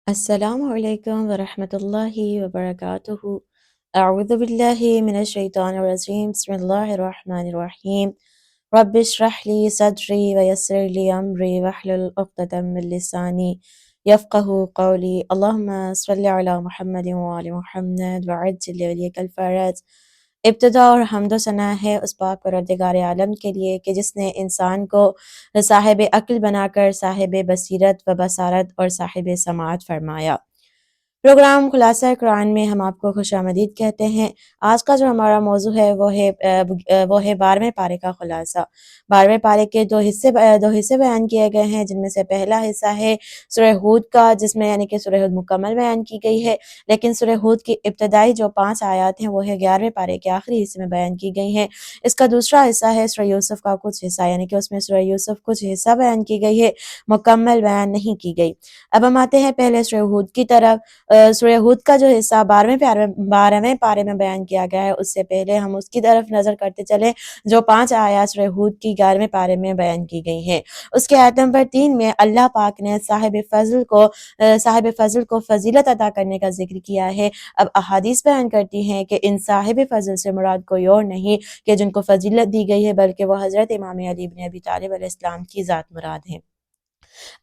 السلام علیکم ورحمۃ اللہ وبرکاتہ۔ اعوذ باللہ من الشیطان الرجیم، بسم اللہ الرحمن الرحیم۔ رب اشرح لی صدری ویسر لی امری واحلل عقدۃ من لسانی یفقہوا قولی۔ اللہم صل علی محمد وآل محمد وعجل ولیک الفرج۔ ابتدا اور حمد و ثنا ہے اس پاک پروردگار عالم کے لیے کہ جس نے انسان کو صاحب عقل بنا کر صاحب بصیرت و بصارت اور صاحب سماعت فرمایا۔ پروگرام خلاصہ قرآن میں ہم آپ کو خوش آمدید کہتے ہیں۔ آج کا جو ہمارا موضوع ہے وہ ہے 12ویں پارے کا خلاصہ۔ 12ویں پارے کے دو حصے بیان کیے گئے ہیں، جن میں سے پہلا حصہ ہے سورہ ہود کا، جس میں یعنی کہ سورہ ہود مکمل بیان کی گئی ہے، لیکن سورہ ہود کی ابتدائی جو 5 آیات ہیں وہ ہے 11ویں پارے کے آخری حصے میں بیان کی گئی ہیں۔ اس کا دوسرا حصہ ہے سورہ یوسف کا کچھ حصہ، یعنی کہ اس میں سورہ یوسف کچھ حصہ بیان کی گئی ہے، مکمل بیان نہیں کی گئی۔ اب ہم آتے ہیں پہلے سورہ ہود کی طرف۔ سورہ ہود کا جو حصہ 12ویں پارے میں بیان کیا گیا ہے، اس سے پہلے ہم اس کی طرف نظر کرتے چلیں جو 5 آیات سورہ ہود کی 11ویں پارے میں بیان کی گئی ہیں۔ اس کے آیت نمبر 3 میں اللہ پاک نے صاحب فضل کو فضیلت عطا کرنے کا ذکر کیا ہے۔ اب احادیث بیان کرتی ہیں کہ ان صاحب فضل سے مراد کوئی اور نہیں کہ جن کو فضیلت دی گئی ہے، بلکہ وہ حضرت امام علی بن ابی طالب علیہ السلام کی ذات مراد ہیں۔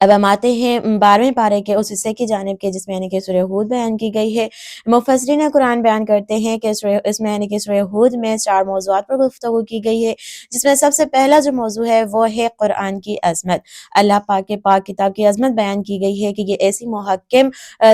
اب ہم آتے ہیں 12ویں پارے کے اس حصے کی جانب کے جس میں یعنی کہ سورہ ہود بیان کی گئی ہے۔ مفسرین قرآن بیان کرتے ہیں کہ اس میں یعنی کہ سورہ ہود میں 4 موضوعات پر گفتگو کی گئی ہے، جس میں سب سے پہلا جو موضوع ہے وہ ہے قرآن کی عظمت۔ اللہ پاک کے پاک کتاب کی عظمت بیان کی گئی ہے کہ یہ ایسی محکم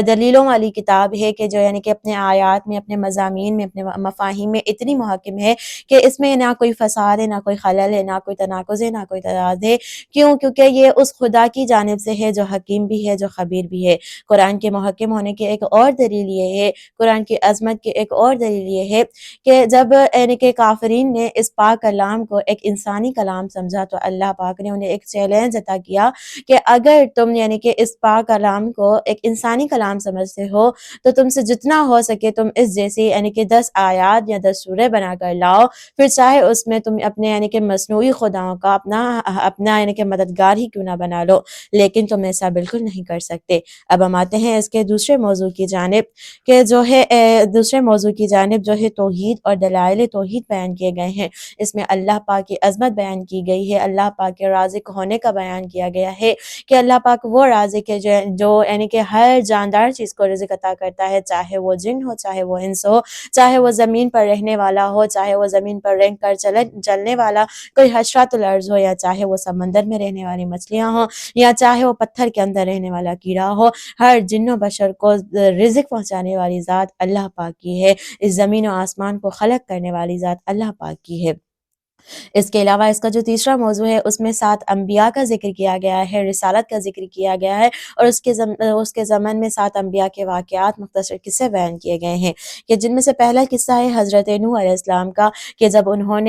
دلیلوں والی کتاب ہے کہ جو یعنی کہ اپنے آیات میں، اپنے مضامین میں، اپنے مفاہیم میں اتنی محکم ہے کہ اس میں نہ کوئی فساد ہے، نہ کوئی خلل ہے، نہ کوئی تناقض ہے، نہ کوئی تضاد ہے۔ کیونکہ یہ اس خدا کی جانب سے ہے جو حکیم بھی ہے، جو خبیر بھی ہے۔ قرآن کے محکم ہونے کی ایک اور دلیل یہ ہے، قرآن کی عظمت کی ایک اور دلیل یہ ہے کہ جب یعنی کہ کافرین نے اس پاک کلام کو ایک انسانی کلام سمجھا تو اللہ پاک نے انہیں ایک چیلنج عطا کیا کہ اگر تم یعنی کہ اس پاک کلام کو ایک انسانی کلام سمجھتے ہو تو تم سے جتنا ہو سکے تم اس جیسی یعنی کہ 10 آیات یا 10 سورے بنا کر لاؤ، پھر چاہے اس میں تم اپنے یعنی کہ مصنوعی خداؤں کا اپنا یعنی کہ مددگار ہی کیوں نہ بنا لو، لیکن تم ایسا بالکل نہیں کر سکتے۔ اب ہم آتے ہیں اس کے دوسرے موضوع کی جانب کہ جو ہے توحید اور دلائل توحید بیان کیے گئے ہیں۔ اس میں اللہ پاک کی عظمت بیان کی گئی ہے، اللہ پاک کے رازق ہونے کا بیان کیا گیا ہے کہ اللہ پاک وہ رازق ہے جو یعنی کہ ہر جاندار چیز کو رزق عطا کرتا ہے، چاہے وہ جن ہو، چاہے وہ انس ہو، چاہے وہ زمین پر رہنے والا ہو، چاہے وہ زمین پر رینگ کر چلنے والا کوئی حشرات الارض ہو، یا چاہے وہ سمندر میں رہنے والی مچھلیاں ہوں، یا چاہے وہ پتھر کے اندر رہنے والا کیڑا ہو، ہر جن و بشر کو رزق پہنچانے والی ذات اللہ پاک کی ہے۔ اس زمین و آسمان کو خلق کرنے والی ذات اللہ پاک کی ہے۔ اس کے علاوہ اس کا جو تیسرا موضوع ہے اس میں 7 انبیاء کا ذکر کیا گیا ہے، رسالت کا ذکر کیا گیا ہے، اور اس کے ضمن میں 7 انبیاء کے واقعات مختصر قصے بیان کیے گئے ہیں کہ جن میں سے پہلا قصہ ہے حضرت نوح علیہ السلام کا کہ جب انہوں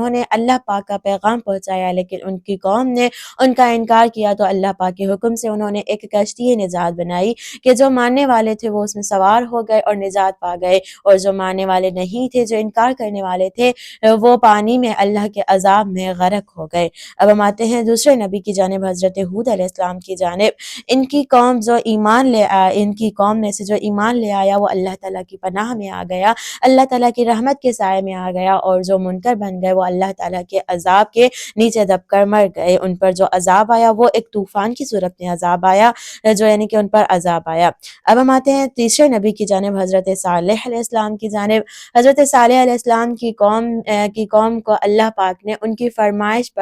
نے اللہ پاک کا پیغام پہنچایا لیکن ان کی قوم نے ان کا انکار کیا، تو اللہ پاک کے حکم سے انہوں نے ایک کشتی نجات بنائی کہ جو ماننے والے تھے وہ اس میں سوار ہو گئے اور نجات پا گئے، اور جو ماننے والے نہیں تھے، جو انکار کرنے والے تھے، وہ پانی میں اللہ کے عذاب میں غرق ہو گئے۔ اب ہم آتے ہیں دوسرے نبی کی جانب، حضرت ہود علیہ السلام کی جانب۔ ان کی قوم میں سے جو ایمان لے آیا وہ اللہ تعالیٰ کی پناہ میں آ گیا، اللہ تعالیٰ کی رحمت کے سائے میں آ گیا، اور جو منکر بن گئے وہ اللہ تعالیٰ کے عذاب کے نیچے دب کر مر گئے۔ ان پر جو عذاب آیا وہ ایک طوفان کی صورت میں عذاب آیا، جو یعنی کہ ان پر عذاب آیا۔ اب ہم آتے ہیں تیسرے نبی کی جانب، حضرت صالح علیہ السلام کی جانب۔ حضرت صالح علیہ السلام کی قوم کو اللہ پاک نے ان کی فرمائش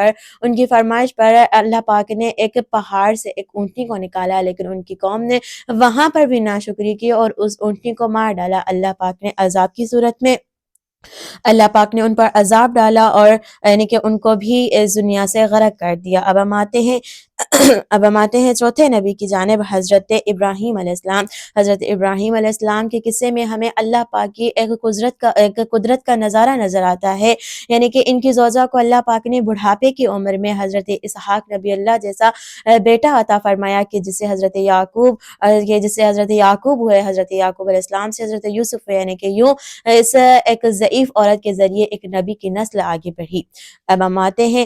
پر اللہ پاک نے ایک پہاڑ سے ایک اونٹنی کو نکالا، لیکن ان کی قوم نے وہاں پر بھی ناشکری کی اور اس اونٹنی کو مار ڈالا۔ اللہ پاک نے عذاب کی صورت میں ان پر عذاب ڈالا اور یعنی کہ ان کو بھی اس دنیا سے غرق کر دیا۔ اب ہم آتے ہیں چوتھے نبی کی جانب، حضرت ابراہیم علیہ السلام۔ حضرت ابراہیم علیہ السلام کے قصے میں ہمیں اللہ پاک کی ایک قدرت کا نظارہ نظر آتا ہے، یعنی کہ ان کی زوجہ کو اللہ پاک نے بڑھاپے کی عمر میں حضرت اسحاق نبی اللہ جیسا بیٹا عطا فرمایا کہ جسے حضرت یعقوب ہوئے، حضرت یعقوب علیہ السلام سے حضرت یوسف ہوئے، یعنی کہ یوں اس ایک ضعیف عورت کے ذریعے ایک نبی کی نسل آگے بڑھی۔ اب ہم آتے ہیں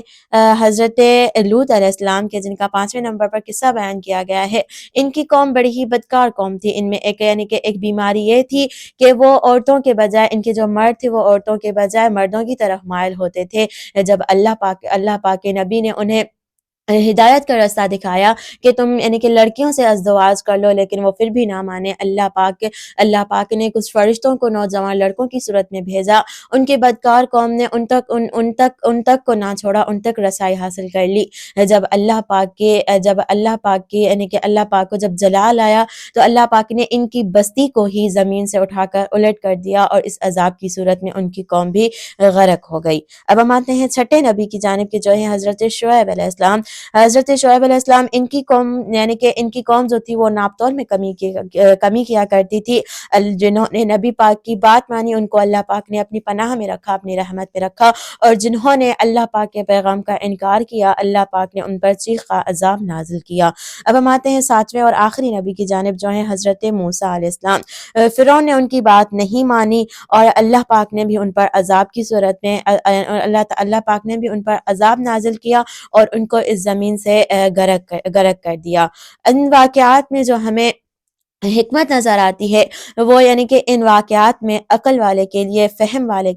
حضرت لوط علیہ السلام کے، جن کا 5ویں نمبر پر قصہ بیان کیا گیا ہے۔ ان کی قوم بڑی ہی بدکار قوم تھی۔ ان میں ایک بیماری یہ تھی کہ وہ عورتوں کے بجائے، ان کے جو مرد تھے وہ عورتوں کے بجائے مردوں کی طرف مائل ہوتے تھے۔ جب اللہ پاک کے نبی نے انہیں ہدایت کا راستہ دکھایا کہ تم یعنی کہ لڑکیوں سے ازدواج کر لو، لیکن وہ پھر بھی نہ مانے۔ اللہ پاک نے کچھ فرشتوں کو نوجوان لڑکوں کی صورت میں بھیجا، ان کے بدکار قوم نے ان تک کو نہ چھوڑا، ان تک رسائی حاصل کر لی۔ جب اللہ پاک کی یعنی کہ اللہ پاک کو جب جلال آیا تو اللہ پاک نے ان کی بستی کو ہی زمین سے اٹھا کر الٹ کر دیا، اور اس عذاب کی صورت میں ان کی قوم بھی غرق ہو گئی۔ اب ہم آتے ہیں چھٹے نبی کی جانب کے جو ہے حضرت شعیب علیہ السلام۔ حضرت شعیب علیہ السلام ان کی قوم یعنی کہ ان کی قوم جو تھی وہ ناپ تول میں کمی کیا کرتی تھی۔ جنہوں نے نبی پاک کی بات مانی ان کو اللہ پاک نے اپنی پناہ میں رکھا، اپنی رحمت میں رکھا، اور جنہوں نے اللہ پاک کے پیغام کا انکار کیا اللہ پاک نے ان پر چیخ کا عذاب نازل کیا۔ اب ہم آتے ہیں ساتویں اور آخری نبی کی جانب جو ہے حضرت موسیٰ علیہ السلام۔ فرعون نے ان کی بات نہیں مانی اور اللہ پاک نے بھی ان پر عذاب کی صورت میں اللہ پاک نے بھی ان پر عذاب نازل کیا اور ان کو اس زمین سے غرق کر دیا۔ ان واقعات میں جو ہمیں حکمت نظر آتی ہے وہ یعنی کہ ان واقعات میں عقل والے کے لیے، فہم والے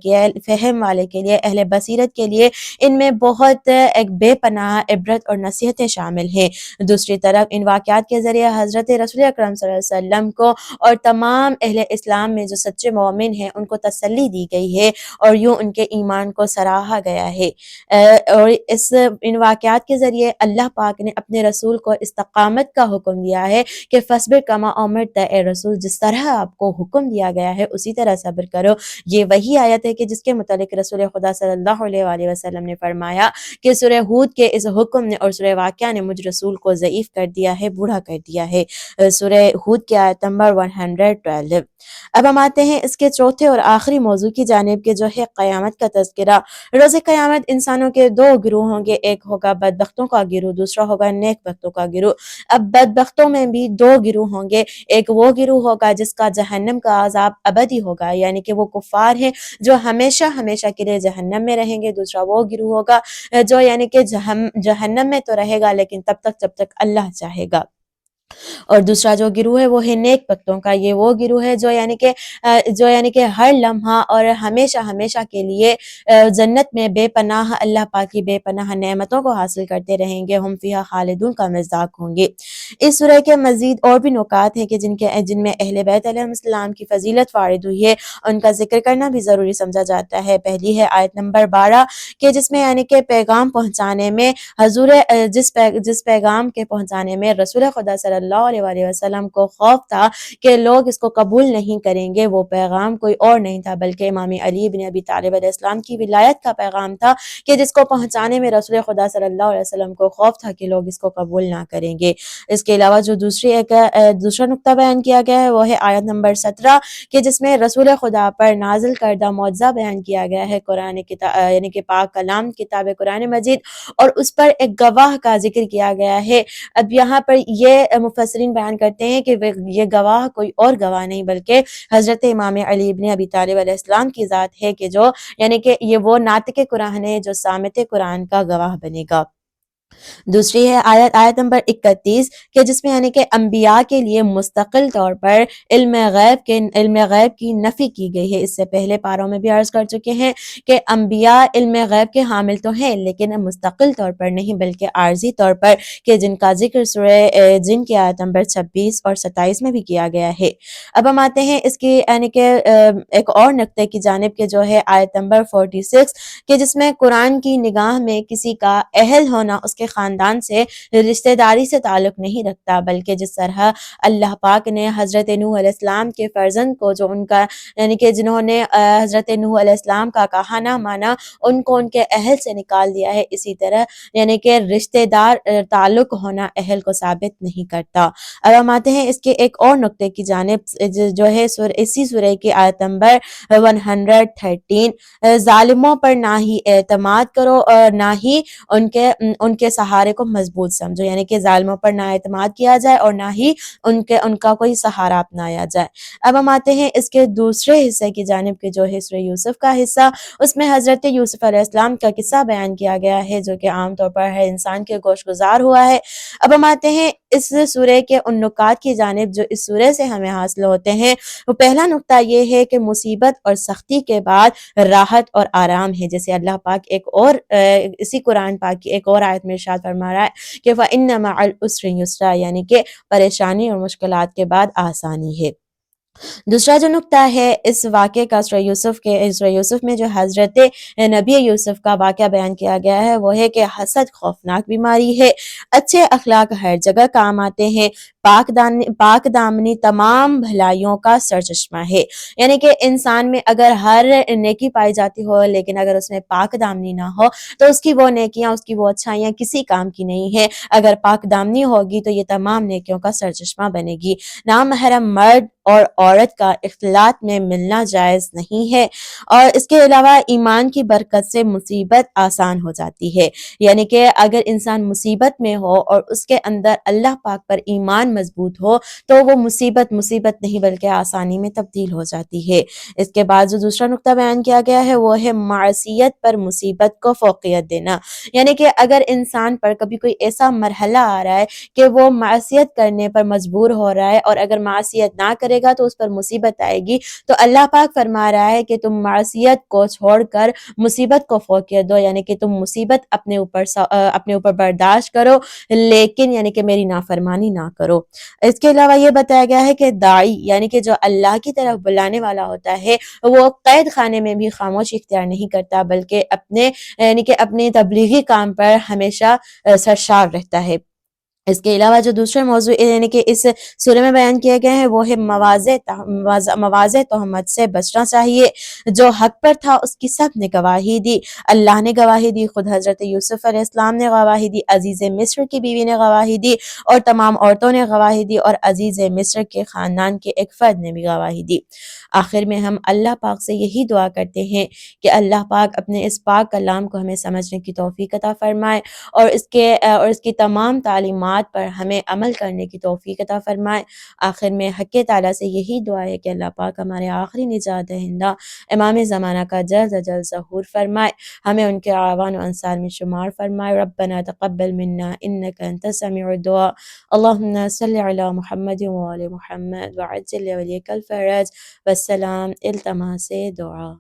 کے لیے، اہل بصیرت کے لیے ان میں بہت ایک بے پناہ عبرت اور نصیحتیں شامل ہیں۔ دوسری طرف ان واقعات کے ذریعے حضرت رسول اکرم صلی اللہ علیہ وسلم کو اور تمام اہل اسلام میں جو سچے مومن ہیں ان کو تسلی دی گئی ہے اور یوں ان کے ایمان کو سراہا گیا ہے۔ اور ان واقعات کے ذریعے اللہ پاک نے اپنے رسول کو استقامت کا حکم دیا ہے کہ فصبر کما امرت اے رسول، جس طرح آپ کو حکم دیا گیا ہے اسی طرح صبر کرو۔ یہ وہی آیت ہے کہ جس کے متعلق رسول خدا صلی اللہ علیہ وآلہ وسلم نے فرمایا کہ سورہ ہود کے اس حکم نے اور سورہ واقعہ نے مجھ رسول کو ضعیف کر دیا ہے، بوڑھا کر دیا ہے۔ سورہ ہود کی آیت نمبر 112۔ اب ہم آتے ہیں اس کے چوتھے اور آخری موضوع کی جانب کے جو ہے قیامت کا تذکرہ۔ روز قیامت انسانوں کے دو گروہ ہوں گے، ایک ہوگا بدبختوں کا گروہ، دوسرا ہوگا نیک بختوں کا گروہ۔ اب بدبختوں میں بھی دو گروہ ہوں گے، ایک وہ گروہ ہوگا جس کا جہنم کا عذاب ابدی ہوگا، یعنی کہ وہ کفار ہیں جو ہمیشہ ہمیشہ کے لیے جہنم میں رہیں گے۔ دوسرا وہ گروہ ہوگا جو یعنی کہ جہنم میں تو رہے گا لیکن تب تک اللہ چاہے گا۔ اور دوسرا جو گروہ ہے وہ ہے نیک بختوں کا۔ یہ وہ گروہ ہے جو یعنی کہ ہر لمحہ اور ہمیشہ کے لیے جنت میں بے پناہ اللہ پاک کی بے پناہ نعمتوں کو حاصل کرتے رہیں گے، ہم فیہا خالدون کا مصداق ہوں گے۔ اس سورہ کے مزید اور بھی نکات ہیں کہ جن میں اہل بیت علیہ السلام کی فضیلت وارد ہوئی ہے، ان کا ذکر کرنا بھی ضروری سمجھا جاتا ہے۔ پہلی ہے آیت نمبر 12 کہ جس میں یعنی کہ پیغام پہنچانے میں جس پیغام کے پہنچانے میں رسول خدا صلی اللہ علیہ وآلہ وسلم کو خوف تھا کہ لوگ اس کو قبول نہیں کریں گے، وہ پیغام کوئی اور نہیں تھا بلکہ امام علی بن ابی طالب علیہ السلام کی ولایت کا پیغام تھا کہ جس کو پہنچانے میں رسول خدا صلی اللہ علیہ وسلم کو خوف تھا کہ لوگ اس کو قبول نہ کریں گے۔ اس کے علاوہ جو دوسرا نقطہ بیان کیا گیا ہے وہ ہے آیت نمبر 17 کہ جس میں رسول خدا پر نازل کردہ معجزہ بیان کیا گیا ہے، قرآن یعنی کہ پاک کلام کتاب قرآن مجید، اور اس پر ایک گواہ کا ذکر کیا گیا ہے۔ اب یہاں پر یہ مفسرین بیان کرتے ہیں کہ یہ گواہ کوئی اور گواہ نہیں بلکہ حضرت امام علی بن ابی طالب علیہ السلام کی ذات ہے کہ جو یعنی کہ یہ وہ ناطق قرآن ہے جو سامت قرآن کا گواہ بنے گا۔ دوسری ہے آیت نمبر 31 کہ جس میں یعنی کہ انبیاء کے لیے مستقل طور پر علم غیب کی نفی کی گئی ہے۔ اس سے پہلے پاروں میں بھی عرض کر چکے ہیں کہ انبیاء علم غیب کے حامل تو ہیں لیکن مستقل طور پر نہیں بلکہ عارضی طور پر، کہ جن کا ذکر سورہ جن کی آیت نمبر 26 اور 27 میں بھی کیا گیا ہے۔ اب ہم آتے ہیں اس کی یعنی کہ ایک اور نقطے کی جانب کے جو ہے آیت نمبر 46 کہ جس میں قرآن کی نگاہ میں کسی کا اہل ہونا اس کے خاندان سے رشتہ داری سے تعلق نہیں رکھتا، بلکہ جس طرح اللہ پاک نے حضرت نوح علیہ السلام کے فرزند کو جو ان کا یعنی کہ جنہوں نے حضرت نوح علیہ السلام کا کہا نہ مانا ان کو ان کے اہل سے نکال دیا ہے، اسی طرح یعنی کہ رشتہ دار تعلق ہونا اہل کو ثابت نہیں کرتا۔ اب ہم آتے ہیں اس کے ایک اور نقطے کی جانب جو ہے اسی سورہ کی آیت نمبر 113 ظالموں پر نہ ہی اعتماد کرو اور نہ ہی ان کے سہارے کو مضبوط سمجھو، یعنی کہ ظالموں پر نہ اعتماد کیا جائے اور نہ ہی ان کا کوئی سہارا اپنایا جائے۔ اب ہم آتے ہیں اس کے دوسرے حصے کی جانب کہ جو ہے سورہ یوسف کا حصہ، اس میں حضرت یوسف علیہ السلام کا قصہ بیان کیا گیا ہے جو کہ عام طور پر ہر انسان کے گوش گزار ہوا ہے۔ اب ہم آتے ہیں اس سورہ کے ان نکات کی جانب جو اس سورہ سے ہمیں حاصل ہوتے ہیں۔ وہ پہلا نکتہ یہ ہے کہ مصیبت اور سختی کے بعد راحت اور آرام ہے، جیسے اللہ پاک ایک اور اسی قرآن پاک کی ایک اور آیت میں ارشاد فرما رہا ہے کہ فَإِنَّ مَعَ الْعُسْرِ يُسْرًا، یعنی کہ پریشانی اور مشکلات کے بعد آسانی ہے۔ دوسرا جو نکتہ ہے اس واقعے کا سورہ یوسف میں جو حضرت نبی یوسف کا واقعہ بیان کیا گیا ہے وہ ہے کہ حسد خوفناک بیماری ہے، اچھے اخلاق ہر جگہ کام آتے ہیں، پاک دامنی تمام بھلائیوں کا سرچشمہ ہے، یعنی کہ انسان میں اگر ہر نیکی پائی جاتی ہو لیکن اگر اس میں پاک دامنی نہ ہو تو اس کی وہ نیکیاں، اس کی وہ اچھائیاں کسی کام کی نہیں ہے۔ اگر پاک دامنی ہوگی تو یہ تمام نیکیوں کا سرچشمہ بنے گی۔ نامحرم مرد اور عورت کا اختلاط میں ملنا جائز نہیں ہے، اور اس کے علاوہ ایمان کی برکت سے مصیبت آسان ہو جاتی ہے، یعنی کہ اگر انسان مصیبت میں ہو اور اس کے اندر اللہ پاک پر ایمان مضبوط ہو تو وہ مصیبت نہیں بلکہ آسانی میں تبدیل ہو جاتی ہے۔ اس کے بعد جو دوسرا نقطہ بیان کیا گیا ہے وہ ہے معصیت پر مصیبت کو فوقیت دینا، یعنی کہ اگر انسان پر کبھی کوئی ایسا مرحلہ آ رہا ہے کہ وہ معصیت کرنے پر مجبور ہو رہا ہے اور اگر معصیت نہ کرے گا تو اس پر مصیبت آئے گی، تو اللہ پاک فرما رہا ہے کہ تم معصیت کو چھوڑ کر مصیبت کو فوقیت دو، یعنی کہ تم مصیبت اپنے اوپر برداشت کرو لیکن یعنی کہ میری نافرمانی نہ کرو۔ اس کے علاوہ یہ بتایا گیا ہے کہ داعی یعنی کہ جو اللہ کی طرف بلانے والا ہوتا ہے وہ قید خانے میں بھی خاموشی اختیار نہیں کرتا بلکہ اپنے تبلیغی کام پر ہمیشہ سرشار رہتا ہے۔ اس کے علاوہ جو دوسرے موضوع یعنی کہ اس سورہ میں بیان کیے گئے ہیں وہ ہے مواضع تہمت سے بچنا چاہیے۔ جو حق پر تھا اس کی سب نے گواہی دی، اللہ نے گواہی دی، خود حضرت یوسف علیہ السلام نے گواہی دی، عزیز مصر کی بیوی نے گواہی دی اور تمام عورتوں نے گواہی دی اور عزیز مصر کے خاندان کے ایک فرد نے بھی گواہی دی۔ آخر میں ہم اللہ پاک سے یہی دعا کرتے ہیں کہ اللہ پاک اپنے اس پاک کلام کو ہمیں سمجھنے کی توفیق عطا فرمائے اور اس کی تمام تعلیمات پر ہمیں عمل کرنے کی توفیق عطا فرمائے۔ آخر میں حق تعالیٰ سے یہی دعا ہے کہ اللہ پاک ہمارے آخری نجات دہندہ امام زمانہ کا جلد از جلد ظہور فرمائے، ہمیں ان کے اعوان و انصار میں شمار فرمائے۔ ربنا تقبل منا انک انت السمیع الدعاء، اللہم صل علی محمد وآل محمد وعجل ولیک الفرج، والسلام التماس دعا۔